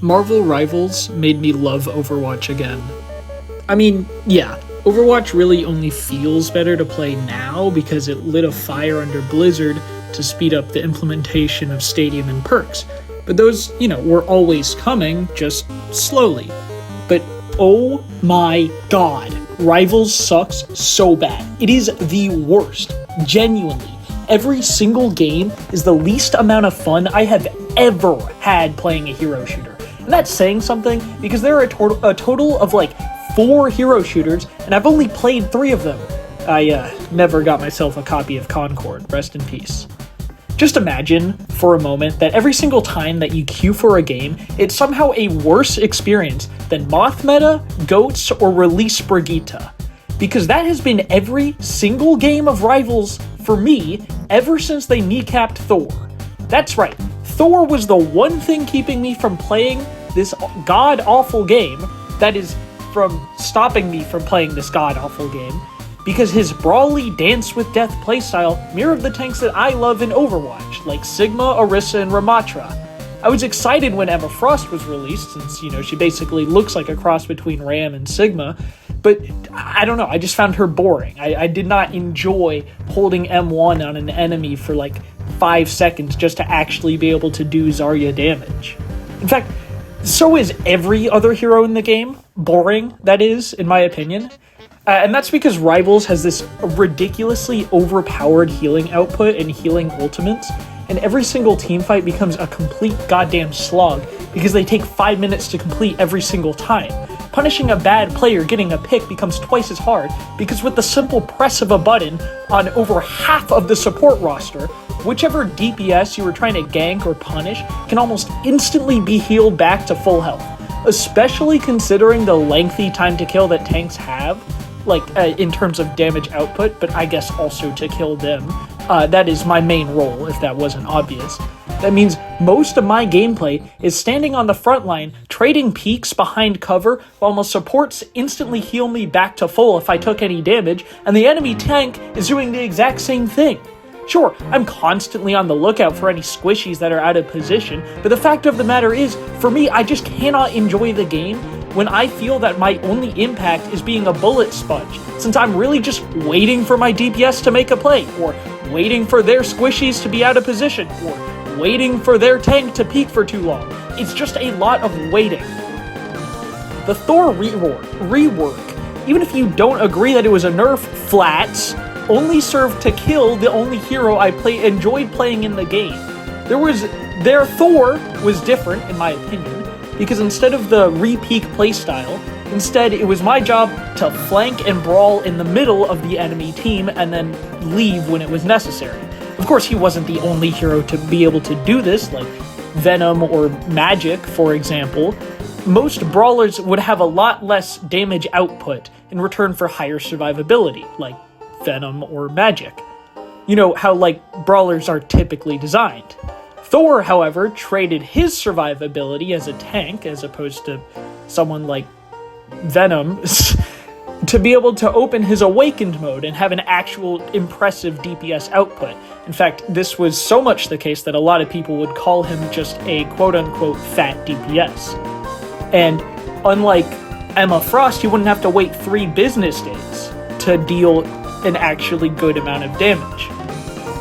Marvel Rivals made me love Overwatch again. I mean, yeah, Overwatch really only feels better to play now because it lit a fire under Blizzard to speed up the implementation of Stadium and perks. But those, were always coming, just slowly. But oh my god, Rivals sucks so bad. It is the worst, genuinely. Every single game is the least amount of fun I have ever had playing a hero shooter. And that's saying something because there are a total of like 4 hero shooters, and I've only played 3 of them. I never got myself a copy of Concord, rest in peace. Just imagine, for a moment, that every single time that you queue for a game, it's somehow a worse experience than Moth Meta, Goats, or Release Brigitte. Because that has been every single game of Rivals for me ever since they kneecapped Thor. That's right, Thor was the one thing keeping me from playing this god-awful game, that is, from stopping me from playing this god-awful game, because his brawly Dance with Death playstyle mirrored the tanks that I love in Overwatch, like Sigma, Orisa, and Ramatra. I was excited when Emma Frost was released, since, she basically looks like a cross between Ram and Sigma, but I don't know, I just found her boring. I did not enjoy holding M1 on an enemy for like 5 seconds just to actually be able to do Zarya damage. In fact, so is every other hero in the game. Boring, that is, in my opinion. And that's because Rivals has this ridiculously overpowered healing output and healing ultimates, and every single teamfight becomes a complete goddamn slog because they take 5 minutes to complete every single time. Punishing a bad player getting a pick becomes twice as hard because with the simple press of a button on over half of the support roster, whichever DPS you were trying to gank or punish can almost instantly be healed back to full health. Especially considering the lengthy time to kill that tanks have, in terms of damage output, but I guess also to kill them. That is my main role, if that wasn't obvious. That means most of my gameplay is standing on the front line, trading peeks behind cover, while my supports instantly heal me back to full if I took any damage, and the enemy tank is doing the exact same thing. Sure, I'm constantly on the lookout for any squishies that are out of position, but the fact of the matter is, for me, I just cannot enjoy the game when I feel that my only impact is being a bullet sponge, since I'm really just waiting for my DPS to make a play, or waiting for their squishies to be out of position, or waiting for their tank to peek for too long. It's just a lot of waiting. The Thor rework, even if you don't agree that it was a nerf, flats, only served to kill the only hero I enjoyed playing in the game. Their Thor was different, in my opinion, because instead of the re-peek playstyle, instead it was my job to flank and brawl in the middle of the enemy team and then leave when it was necessary. Of course, he wasn't the only hero to be able to do this, like Venom or Magic, for example. Most brawlers would have a lot less damage output in return for higher survivability, like Venom or Magic. You know how, brawlers are typically designed. Thor, however, traded his survivability as a tank, as opposed to someone like Venom, to be able to open his Awakened mode and have an actual impressive DPS output. In fact, this was so much the case that a lot of people would call him just a quote-unquote fat DPS. And unlike Emma Frost, you wouldn't have to wait 3 business days to deal an actually good amount of damage.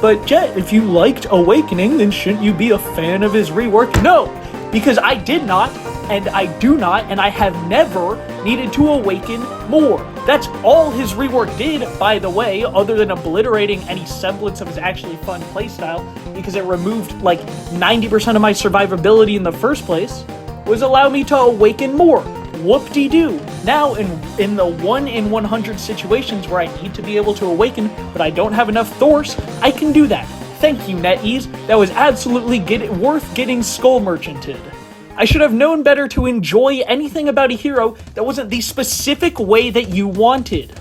But Jet, if you liked Awakening, then shouldn't you be a fan of his rework? No, because I did not, and I do not, and I have never needed to awaken more. That's all his rework did, by the way, other than obliterating any semblance of his actually fun playstyle, because it removed 90% of my survivability in the first place, was allow me to awaken more. Whoop-de-doo. Now, in the 1 in 100 situations where I need to be able to awaken, but I don't have enough Thors, I can do that. Thank you, NetEase. That was absolutely worth getting skull merchanted. I should have known better to enjoy anything about a hero that wasn't the specific way that you wanted.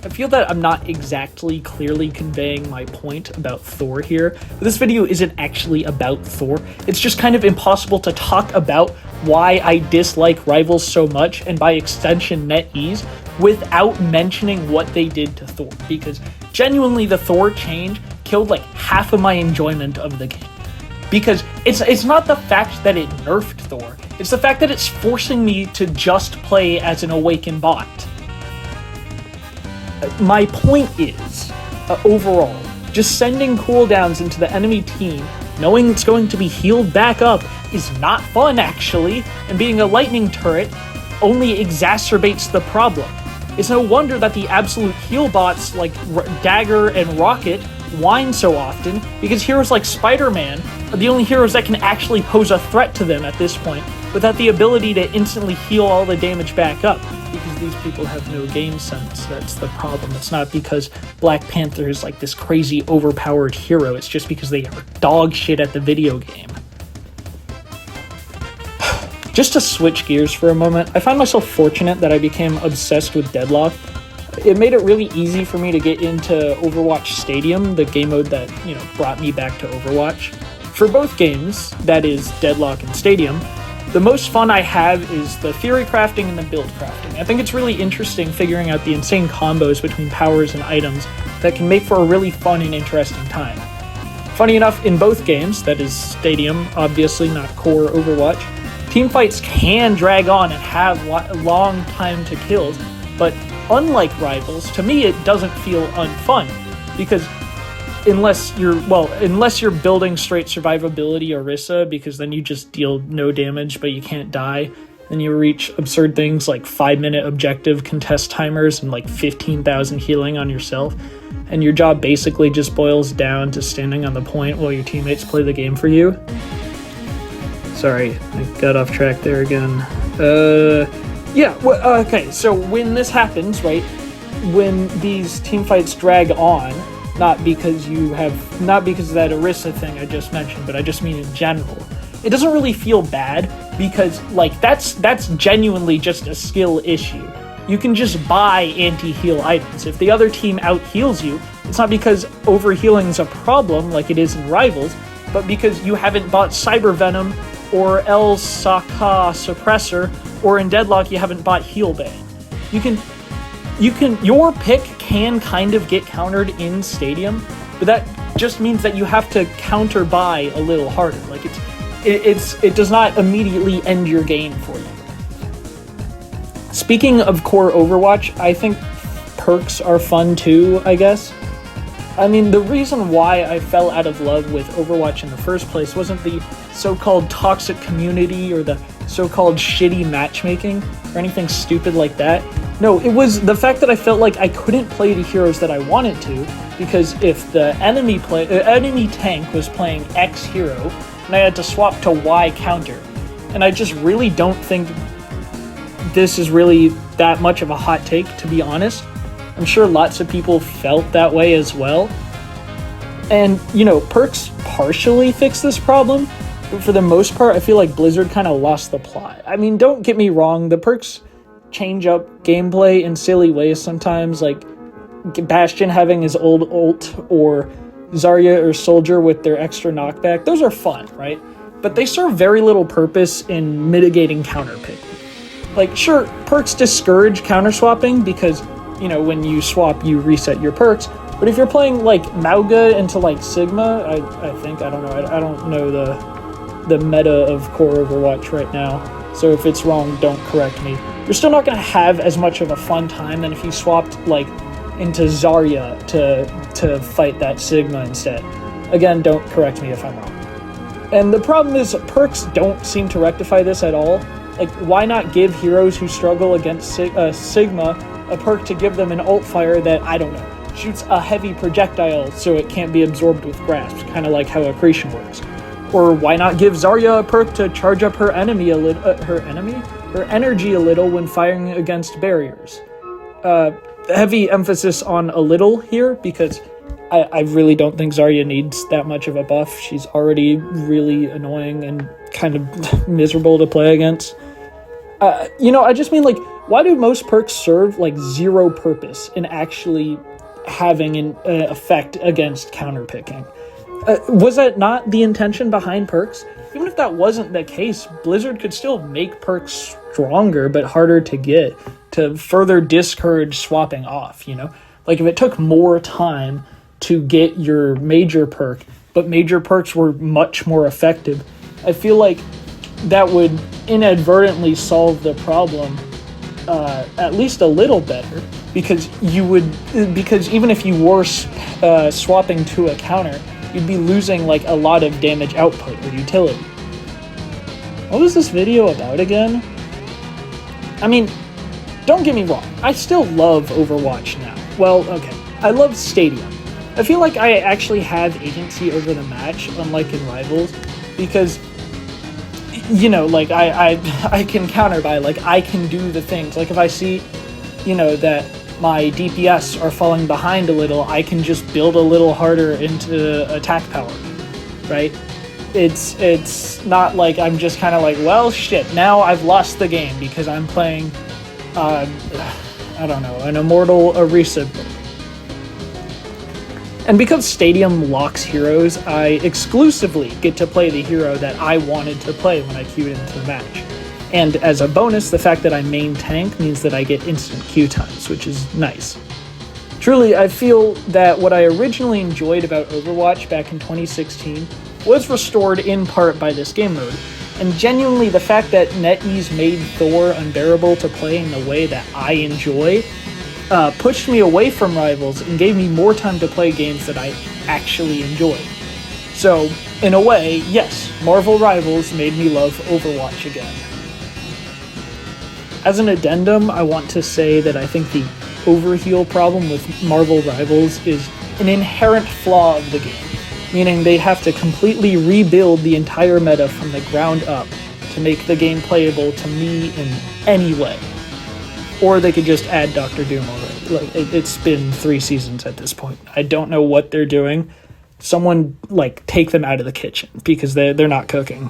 I feel that I'm not exactly clearly conveying my point about Thor here, but this video isn't actually about Thor. It's just kind of impossible to talk about why I dislike Rivals so much, and by extension NetEase, without mentioning what they did to Thor, because genuinely the Thor change killed half of my enjoyment of the game. because it's not the fact that it nerfed Thor, it's the fact that it's forcing me to just play as an awakened bot. My point is, overall, just sending cooldowns into the enemy team, knowing it's going to be healed back up, is not fun, actually, and being a lightning turret only exacerbates the problem. It's no wonder that the absolute heal bots like Dagger and Rocket whine so often, because heroes like Spider-Man are the only heroes that can actually pose a threat to them at this point, without the ability to instantly heal all the damage back up, because these people have no game sense. That's the problem. It's not because Black Panther is like this crazy overpowered hero, it's just because they are dog shit at the video game. Just to switch gears for a moment, I find myself fortunate that I became obsessed with Deadlock. It made it really easy for me to get into Overwatch Stadium, the game mode that, brought me back to Overwatch. For both games, that is Deadlock and Stadium, the most fun I have is the theory crafting and the build crafting. I think it's really interesting figuring out the insane combos between powers and items that can make for a really fun and interesting time. Funny enough, in both games, that is Stadium, obviously not core Overwatch, teamfights can drag on and have long time to kills, but unlike Rivals, to me it doesn't feel unfun, because unless you're building straight survivability Orisa, because then you just deal no damage but you can't die, then you reach absurd things like 5-minute objective contest timers and like 15,000 healing on yourself, and your job basically just boils down to standing on the point while your teammates play the game for you. Sorry, I got off track there again. Okay, so when this happens, right, when these teamfights drag on, not because of that Orisa thing I just mentioned, but I just mean in general, it doesn't really feel bad, because, that's genuinely just a skill issue. You can just buy anti-heal items. If the other team out-heals you, it's not because overhealing is a problem like it is in Rivals, but because you haven't bought Cyber Venom or El Saka Suppressor, or in Deadlock you haven't bought Heal Bane. Your pick can kind of get countered in Stadium, but that just means that you have to counter buy a little harder. Like it does not immediately end your game for you. Speaking of core Overwatch, I think perks are fun too, I guess. I mean, the reason why I fell out of love with Overwatch in the first place wasn't the so-called toxic community or the so-called shitty matchmaking or anything stupid like that. No, it was the fact that I felt like I couldn't play the heroes that I wanted to, because if the enemy tank was playing X hero, and I had to swap to Y counter. And I just really don't think this is really that much of a hot take, to be honest. I'm sure lots of people felt that way as well. And, perks partially fix this problem, but for the most part, I feel like Blizzard kind of lost the plot. I mean, don't get me wrong, the perks change up gameplay in silly ways sometimes, like Bastion having his old ult, or Zarya or Soldier with their extra knockback. Those are fun, right? But they serve very little purpose in mitigating counterpicking. Like, sure, perks discourage counter-swapping because, when you swap, you reset your perks. But if you're playing, Mauga into, Sigma, I don't know. I don't know the meta of core Overwatch right now. So if it's wrong, don't correct me. You're still not going to have as much of a fun time than if you swapped, into Zarya to fight that Sigma instead. Again, don't correct me if I'm wrong. And the problem is, perks don't seem to rectify this at all. Why not give heroes who struggle against Sigma a perk to give them an ult fire that, I don't know, shoots a heavy projectile so it can't be absorbed with grasp, kind of like how accretion works. Or why not give Zarya a perk to charge up her energy a little when firing against barriers? Heavy emphasis on a little here, because I really don't think Zarya needs that much of a buff. She's already really annoying and kind of miserable to play against. I just mean, why do most perks serve, zero purpose in actually having an effect against counterpicking? Was that not the intention behind perks? Even if that wasn't the case, Blizzard could still make perks stronger but harder to get to further discourage swapping off, If it took more time to get your major perk, but major perks were much more effective. I feel like that would inadvertently solve the problem at least a little better, because even if you were swapping to a counter, you'd be losing like a lot of damage output or utility. What was this video about again? I mean, don't get me wrong, I still love Overwatch now. Well, okay, I love Stadium. I feel like I actually have agency over the match, unlike in Rivals, because, you know, like, I can counter by, like, I can do the things. Like, if I see, you know, that my DPS are falling behind a little, I can just build a little harder into attack power, right? It's not like I'm just kind of like, well, shit, now I've lost the game because I'm playing, I don't know, an Immortal Orisa. And because Stadium locks heroes, I exclusively get to play the hero that I wanted to play when I queued into the match. And as a bonus, the fact that I main tank means that I get instant queue times, which is nice. Truly, I feel that what I originally enjoyed about Overwatch back in 2016 was restored in part by this game mode, and genuinely the fact that NetEase made Thor unbearable to play in the way that I enjoy pushed me away from Rivals and gave me more time to play games that I actually enjoyed. So, in a way, yes, Marvel Rivals made me love Overwatch again. As an addendum, I want to say that I think the overheal problem with Marvel Rivals is an inherent flaw of the game, meaning they'd have to completely rebuild the entire meta from the ground up to make the game playable to me in any way. Or they could just add Dr. Doom already. Like, it's been 3 seasons at this point. I don't know what they're doing. Someone, like, take them out of the kitchen, because they're not cooking.